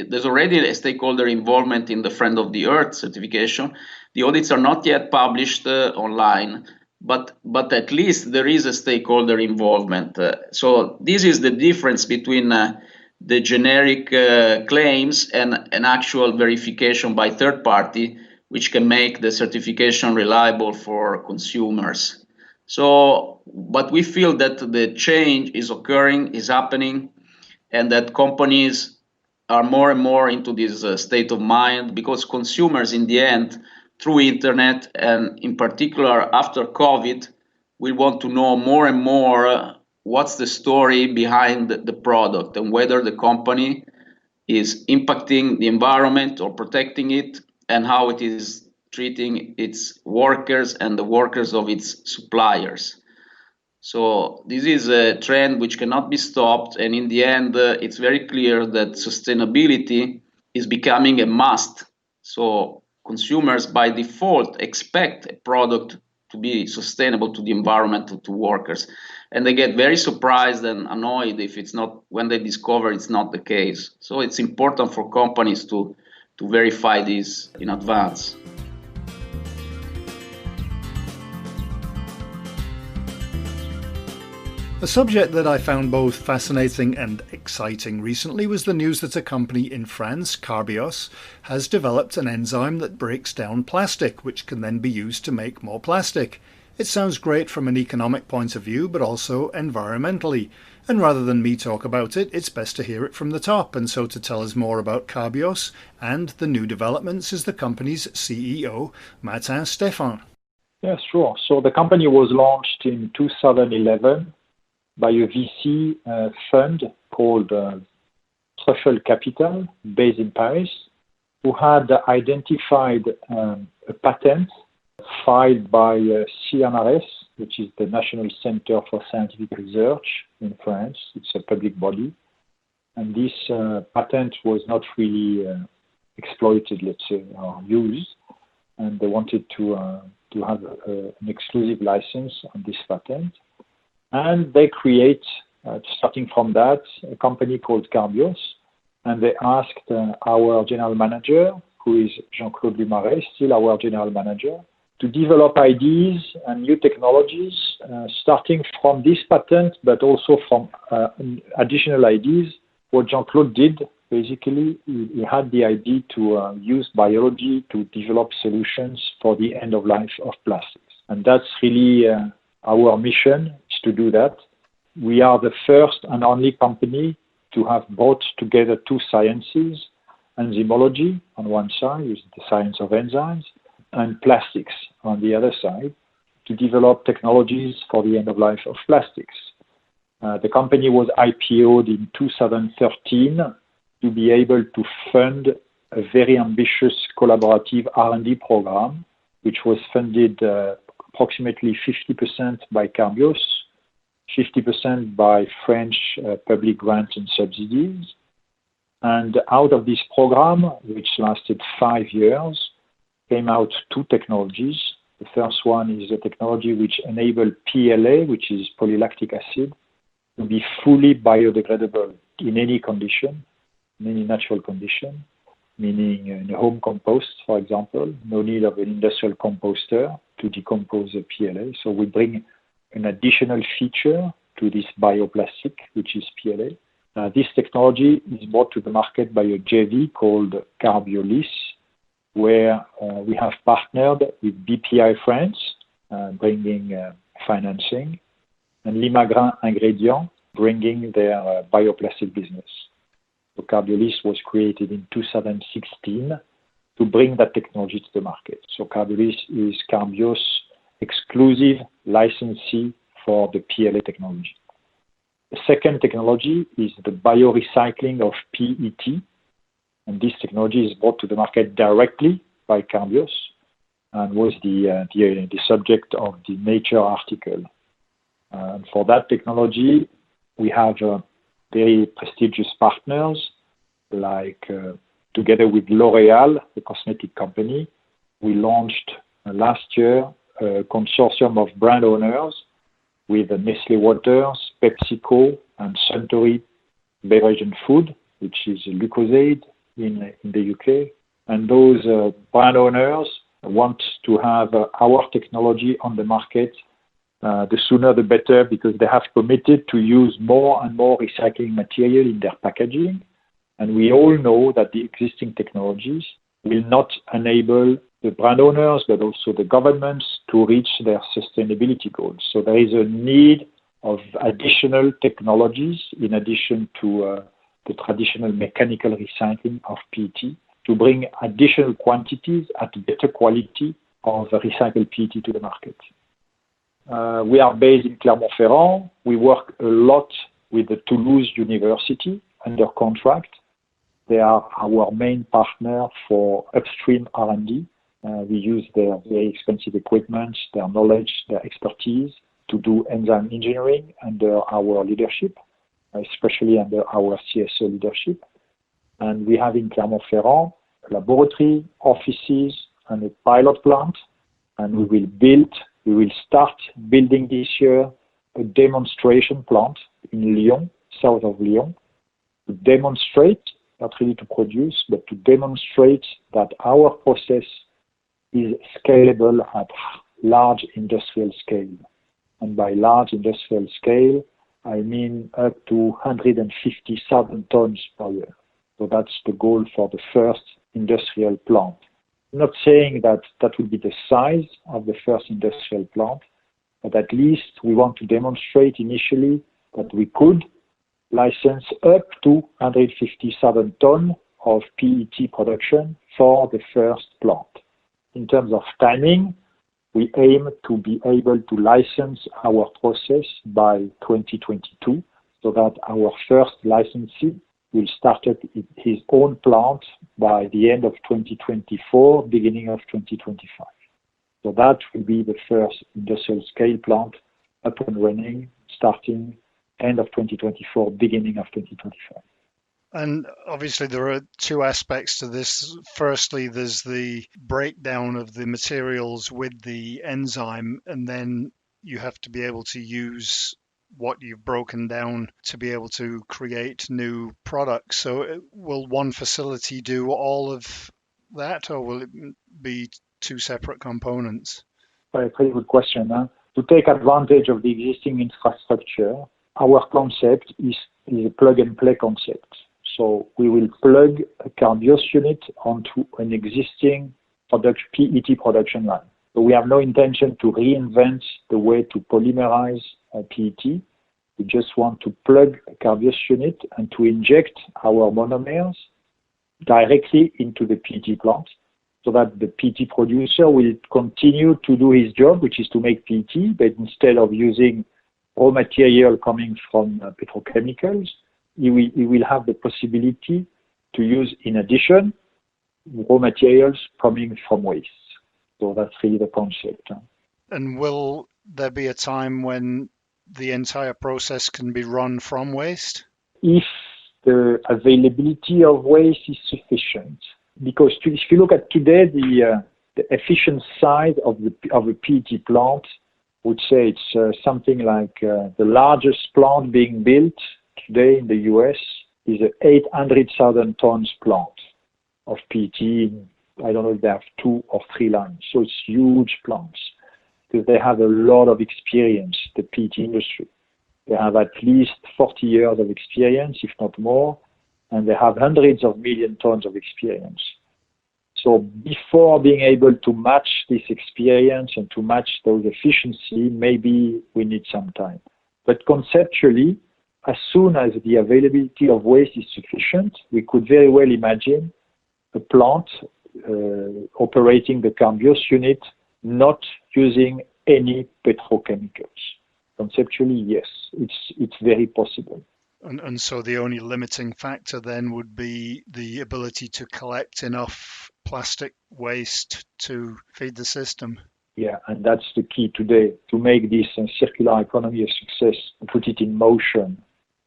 [SPEAKER 4] There's already a stakeholder involvement in the Friend of the Earth certification. The audits are not yet published online, but at least there is a stakeholder involvement. So this is the difference between the generic claims and an actual verification by third party, which can make the certification reliable for consumers. So, but we feel that the change is occurring, is happening, and that companies are more and more into this state of mind, because consumers in the end through internet, and in particular after COVID, we want to know more and more what's the story behind the product and whether the company is impacting the environment or protecting it, and how it is treating its workers and the workers of its suppliers. So this is a trend which cannot be stopped, and in the end, it's very clear that sustainability is becoming a must. So consumers by default expect a product to be sustainable to the environment, to workers, and they get very surprised and annoyed if it's not, when they discover it's not the case. So it's important for companies to verify this in advance.
[SPEAKER 1] A subject that I found both fascinating and exciting recently was the news that a company in France, Carbios, has developed an enzyme that breaks down plastic, which can then be used to make more plastic. It sounds great from an economic point of view, but also environmentally. And rather than me talk about it, it's best to hear it from the top. And so to tell us more about Carbios and the new developments is the company's CEO, Stephan.
[SPEAKER 5] Yes, sure. So the company was launched in 2011 by a VC fund called Truffle Capital, based in Paris, who had identified a patent filed by CNRS, which is the National Center for Scientific Research in France. It's a public body. And this patent was not really exploited, let's say, or used. And they wanted to have an exclusive license on this patent. And they create, starting from that, a company called Carbios. And they asked our general manager, who is Jean-Claude Lumaret, still our general manager, to develop ideas and new technologies, starting from this patent, but also from additional ideas. What Jean-Claude did, basically, he had the idea to use biology to develop solutions for the end of life of plastics. And that's really our mission, is to do that. We are the first and only company to have brought together two sciences, enzymology on one side, which is the science of enzymes, and plastics on the other side, to develop technologies for the end of life of plastics. The company was IPO'd in 2013 to be able to fund a very ambitious collaborative R&D program, which was funded approximately 50% by Carbios, 50% by French public grants and subsidies. And out of this program, which lasted 5 years, came out two technologies. The first one is a technology which enabled PLA, which is polylactic acid, to be fully biodegradable in any condition, in any natural condition, meaning in a home compost, for example, no need of an industrial composter to decompose the PLA. So we bring an additional feature to this bioplastic, which is PLA. This technology is brought to the market by a JV called Carbios, where we have partnered with BPI France, bringing financing, and Limagrain Ingrédients, bringing their bioplastic business. So Carbios was created in 2016 to bring that technology to the market. So Carbios is Carbios' exclusive licensee for the PLA technology. The second technology is the biorecycling of PET, and this technology is brought to the market directly by Carbios and was the subject of the Nature article. And for that technology, we have very prestigious partners, like together with L'Oréal, the cosmetic company, we launched last year a consortium of brand owners with Nestlé Waters, PepsiCo, and Suntory Beverage and Food, which is Lucozade in the UK. And those brand owners want to have our technology on the market the sooner the better, because they have committed to use more and more recycling material in their packaging. And we all know that the existing technologies will not enable the brand owners, but also the governments, to reach their sustainability goals. So there is a need of additional technologies in addition to the traditional mechanical recycling of PET. to bring additional quantities at better quality of recycled PET to the market. We are based in Clermont-Ferrand. We work a lot with the Toulouse University under contract. They are our main partner for upstream R&D. We use their very expensive equipment, their knowledge, their expertise to do enzyme engineering under our leadership, especially under our CSO leadership. And we have in Clermont-Ferrand a laboratory, offices, and a pilot plant. And we will start building this year a demonstration plant in Lyon, south of Lyon, to demonstrate, not really to produce, but to demonstrate that our process is scalable at large industrial scale. And by large industrial scale, I mean up to 150,000 tons per year. So that's the goal for the first industrial plant. I'm not saying that that will be the size of the first industrial plant, but at least we want to demonstrate initially that we could license up to 150,000 tons of PET production for the first plant. In terms of timing, we aim to be able to license our process by 2022, so that our first licensee will start at his own plant by the end of 2024, beginning of 2025. So that will be the first industrial scale plant up and running, starting end of 2024, beginning of 2025.
[SPEAKER 1] And obviously there are two aspects to this. Firstly, there's the breakdown of the materials with the enzyme, and then you have to be able to use what you've broken down to be able to create new products. So will one facility do all of that, or will it be two separate components?
[SPEAKER 5] A pretty good question. To take advantage of the existing infrastructure, our concept is a plug-and-play concept. So we will plug a Carbios unit onto an existing PET production line. So we have no intention to reinvent the way to polymerize PET. We just want to plug a Carbios unit and to inject our monomers directly into the PET plant, so that the PET producer will continue to do his job, which is to make PET, but instead of using raw material coming from petrochemicals, he will have the possibility to use, in addition, raw materials coming from waste. So that's really the concept.
[SPEAKER 1] And will there be a time when the entire process can be run from waste?
[SPEAKER 5] If the availability of waste is sufficient, because if you look at today, the efficient side of a PET plant, I would say it's something like the largest plant being built today in the US is an 800,000 tons plant of PET. I don't know if they have 2 or 3 lines. So it's huge plants because they have a lot of experience, the PET industry. They have at least 40 years of experience, if not more, and they have hundreds of million tons of experience. So before being able to match this experience and to match those efficiency, maybe we need some time. But conceptually, as soon as the availability of waste is sufficient, we could very well imagine a plant operating the Carbios unit not using any petrochemicals. Conceptually, yes, it's very possible.
[SPEAKER 1] And so the only limiting factor then would be the ability to collect enough plastic waste to feed the system.
[SPEAKER 5] Yeah, and that's the key today, to make this circular economy a success, put it in motion.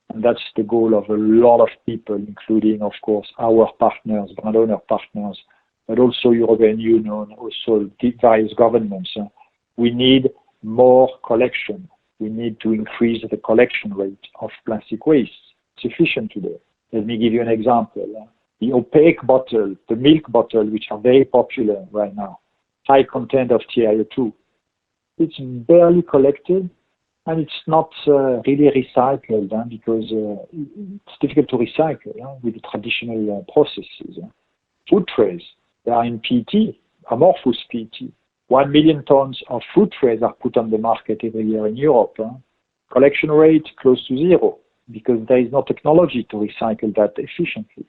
[SPEAKER 5] And that's the goal of a lot of people, including, of course, our partners, brand owner partners, but also European Union, also various governments. We need more collection. We need to increase the collection rate of plastic waste. Sufficient today. Let me give you an example. The opaque bottle, the milk bottle, which are very popular right now, high content of TiO2. It's barely collected, and it's not really recycled because it's difficult to recycle with the traditional processes. Food trays, they are in PET, amorphous PET. 1 million tons of food trays are put on the market every year in Europe. Collection rate close to 0 because there is no technology to recycle that efficiently.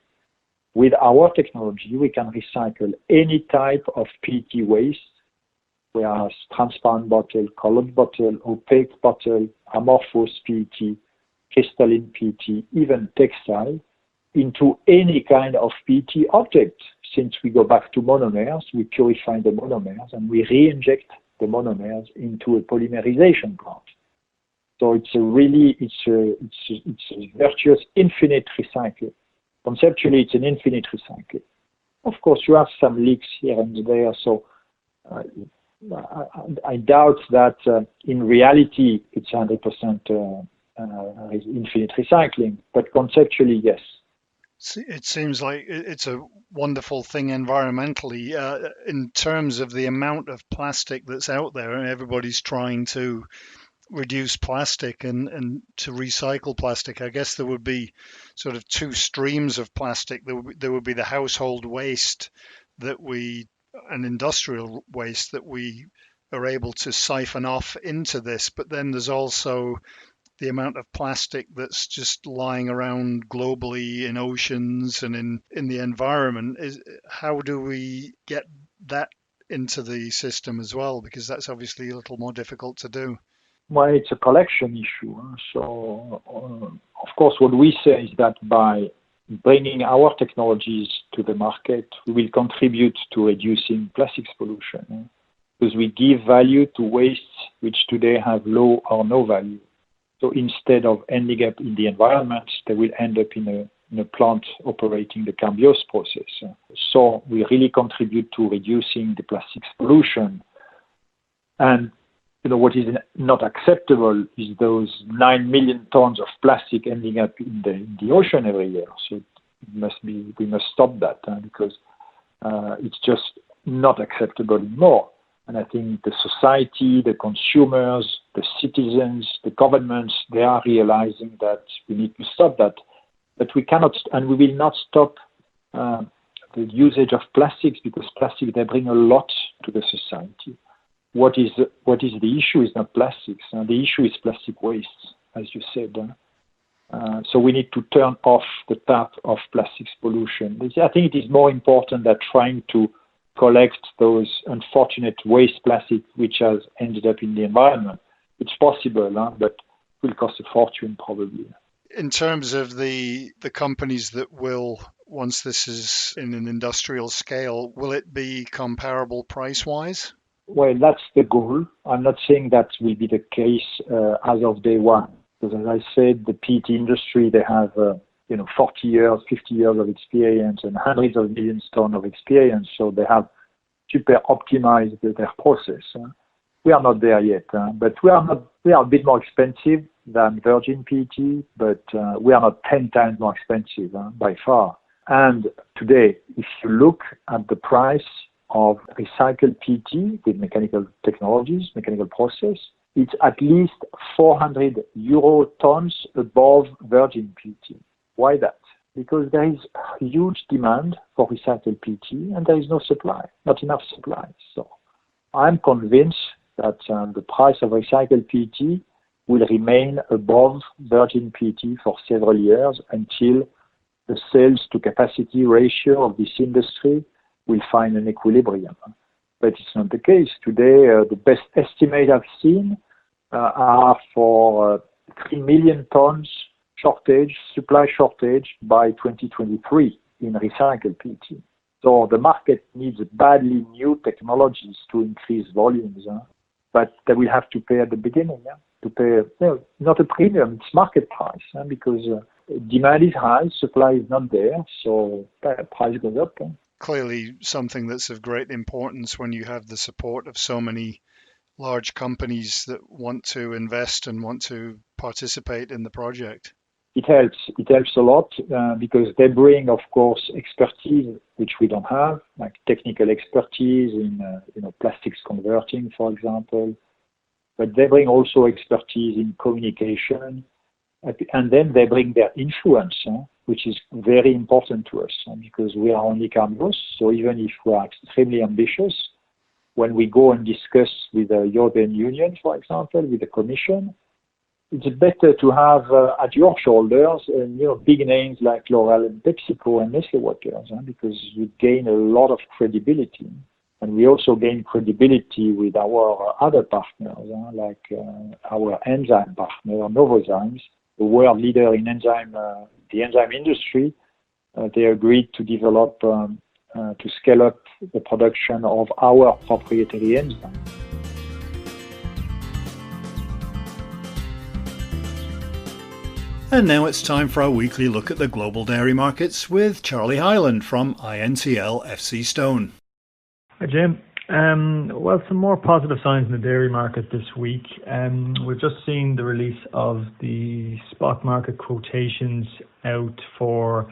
[SPEAKER 5] With our technology, we can recycle any type of PET waste, whereas transparent bottle, colored bottle, opaque bottle, amorphous PET, crystalline PET, even textile, into any kind of PET object. Since we go back to monomers, we purify the monomers and we re-inject the monomers into a polymerization plant. So it's a virtuous infinite recycling. Conceptually, it's an infinite recycling. Of course, you have some leaks here and there, so I doubt that in reality it's 100% infinite recycling, but conceptually, yes.
[SPEAKER 1] It seems like it's a wonderful thing environmentally. In terms of the amount of plastic that's out there, and everybody's trying to reduce plastic and to recycle plastic. I guess there would be sort of two streams of plastic. There would be the household waste and industrial waste that we are able to siphon off into this, but then there's also the amount of plastic that's just lying around globally in oceans and in the environment. How do we get that into the system as well? Because that's obviously a little more difficult to do.
[SPEAKER 5] Well, it's a collection issue. So, of course, what we say is that by bringing our technologies to the market, we will contribute to reducing plastics pollution, because we give value to wastes which today have low or no value. So instead of ending up in the environment, they will end up in a plant operating the Carbios process. So we really contribute to reducing the plastics pollution. And what is not acceptable is those 9 million tons of plastic ending up in the ocean every year. So we must stop that because it's just not acceptable anymore. And I think the society, the consumers, the citizens, the governments, they are realizing that we need to stop that. But we cannot, and we will not stop the usage of plastics, because plastic, they bring a lot to the society. What is the issue is not plastics. The issue is plastic waste, as you said. So we need to turn off the tap of plastics pollution. I think it is more important than trying to collect those unfortunate waste plastic which has ended up in the environment. It's possible, but it will cost a fortune probably.
[SPEAKER 1] In terms of the companies that will, once this is in an industrial scale, will it be comparable price-wise?
[SPEAKER 5] Well, that's the goal. I'm not saying that will be the case as of day one, because as I said, the PET industry, they have 40 years, 50 years of experience and hundreds of millions of tons of experience, so they have super optimized their process. We are not there yet, but we are a bit more expensive than virgin PET, but we are not 10 times more expensive by far. And today, if you look at the price of recycled PET with mechanical technologies, mechanical process, it's at least 400 euro tons above virgin PET. Why that? Because there is huge demand for recycled PET and there is no supply, not enough supply. So I'm convinced that the price of recycled PET will remain above virgin PET for several years until the sales to capacity ratio of this industry will find an equilibrium. But it's not the case. Today, the best estimate I've seen are for 3 million tons supply shortage by 2023 in recycled PET. So the market needs badly new technologies to increase volumes, but they will have to pay at the beginning, to pay not a premium, it's market price, because demand is high, supply is not there, so price goes up.
[SPEAKER 1] Clearly something that's of great importance when you have the support of so many large companies that want to invest and want to participate in the project.
[SPEAKER 5] It helps a lot because they bring, of course, expertise which we don't have, like technical expertise in plastics converting, for example. But they bring also expertise in communication, and then they bring their influence, which is very important to us because we are only Carbios. So even if we are extremely ambitious, when we go and discuss with the European Union, for example, with the Commission, it's better to have at your shoulders, big names like L'Oréal and PepsiCo and Nestle Waters, because you gain a lot of credibility. And we also gain credibility with our other partners, like our enzyme partner, Novozymes, the world leader in the enzyme industry. They agreed to develop, to scale up the production of our proprietary enzyme.
[SPEAKER 1] And now it's time for our weekly look at the global dairy markets with Charlie Hyland from INTL FC Stone.
[SPEAKER 6] Hi, Jim. Well, some more positive signs in the dairy market this week. We've just seen the release of the spot market quotations out for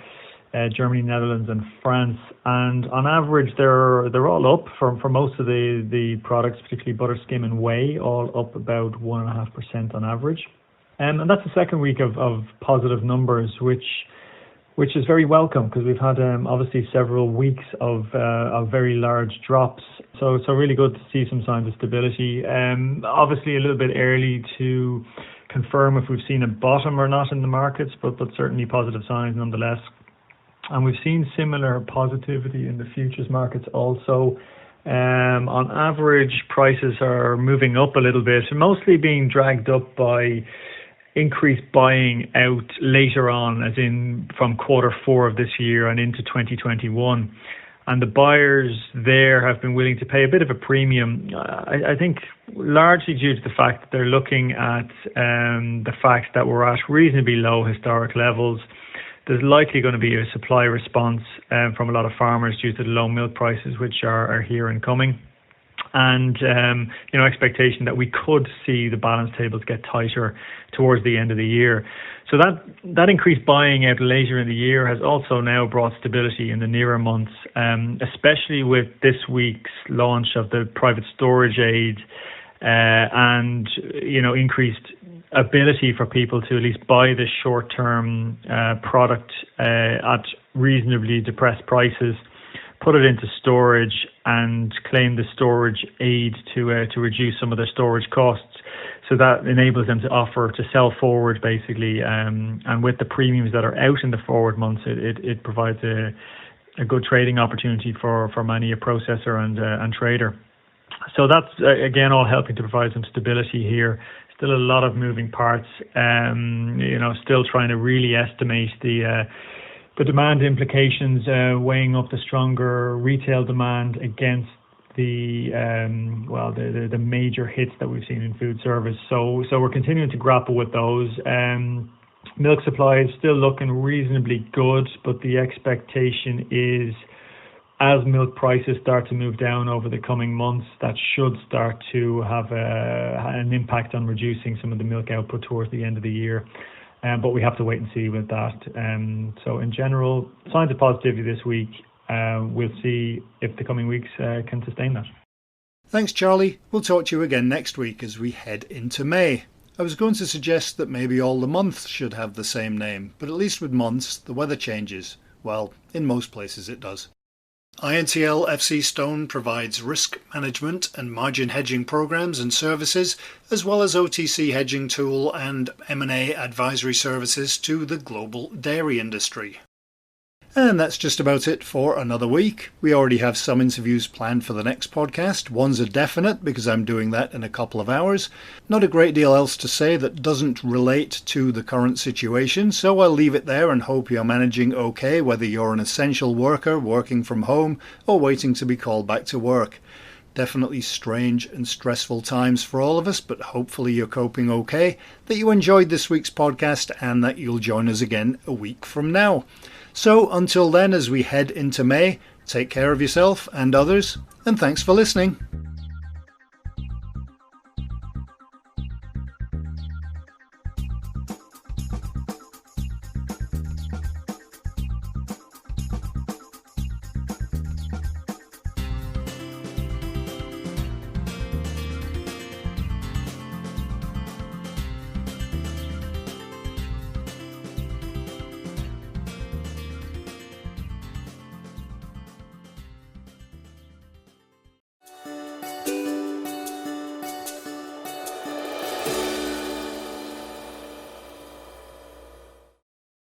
[SPEAKER 6] Germany, Netherlands and France, and on average they're all up for most of the products, particularly butter, skim and whey, all up about 1.5% on average. And that's the second week of positive numbers, which is very welcome, because we've had obviously several weeks of very large drops. So really good to see some signs of stability. Obviously a little bit early to confirm if we've seen a bottom or not in the markets, but certainly positive signs nonetheless. And we've seen similar positivity in the futures markets also. On average, prices are moving up a little bit, mostly being dragged up by increased buying out later on, as in from Q4 of this year and into 2021. And the buyers there have been willing to pay a bit of a premium, I think largely due to the fact that they're looking at the fact that we're at reasonably low historic levels. There's likely going to be a supply response from a lot of farmers due to the low milk prices, which are here and coming. And, expectation that we could see the balance tables get tighter towards the end of the year. So that increased buying out later in the year has also now brought stability in the nearer months, especially with this week's launch of the private storage aid and, increased ability for people to at least buy the short-term product at reasonably depressed prices, put it into storage and claim the storage aid to reduce some of their storage costs. So that enables them to sell forward basically, and with the premiums that are out in the forward months, it provides a good trading opportunity for many a processor and trader. So that's again all helping to provide some stability here. Still a lot of moving parts, still trying to really estimate the demand implications, weighing up the stronger retail demand against the major hits that we've seen in food service. So we're continuing to grapple with those. Milk supply is still looking reasonably good, but the expectation is as milk prices start to move down over the coming months, that should start to have an impact on reducing some of the milk output towards the end of the year. But we have to wait and see with that. So in general, signs of positivity this week. We'll see if the coming weeks can sustain that.
[SPEAKER 1] Thanks, Charlie. We'll talk to you again next week as we head into May. I was going to suggest that maybe all the months should have the same name, but at least with months, the weather changes. Well, in most places it does. INTL FC Stone provides risk management and margin hedging programs and services, as well as OTC hedging tool and M&A advisory services to the global dairy industry. And that's just about it for another week. We already have some interviews planned for the next podcast. One's a definite because I'm doing that in a couple of hours. Not a great deal else to say that doesn't relate to the current situation, so I'll leave it there and hope you're managing okay, whether you're an essential worker working from home or waiting to be called back to work. Definitely strange and stressful times for all of us, but hopefully you're coping okay, that you enjoyed this week's podcast and that you'll join us again a week from now. So until then, as we head into May, take care of yourself and others, and thanks for listening.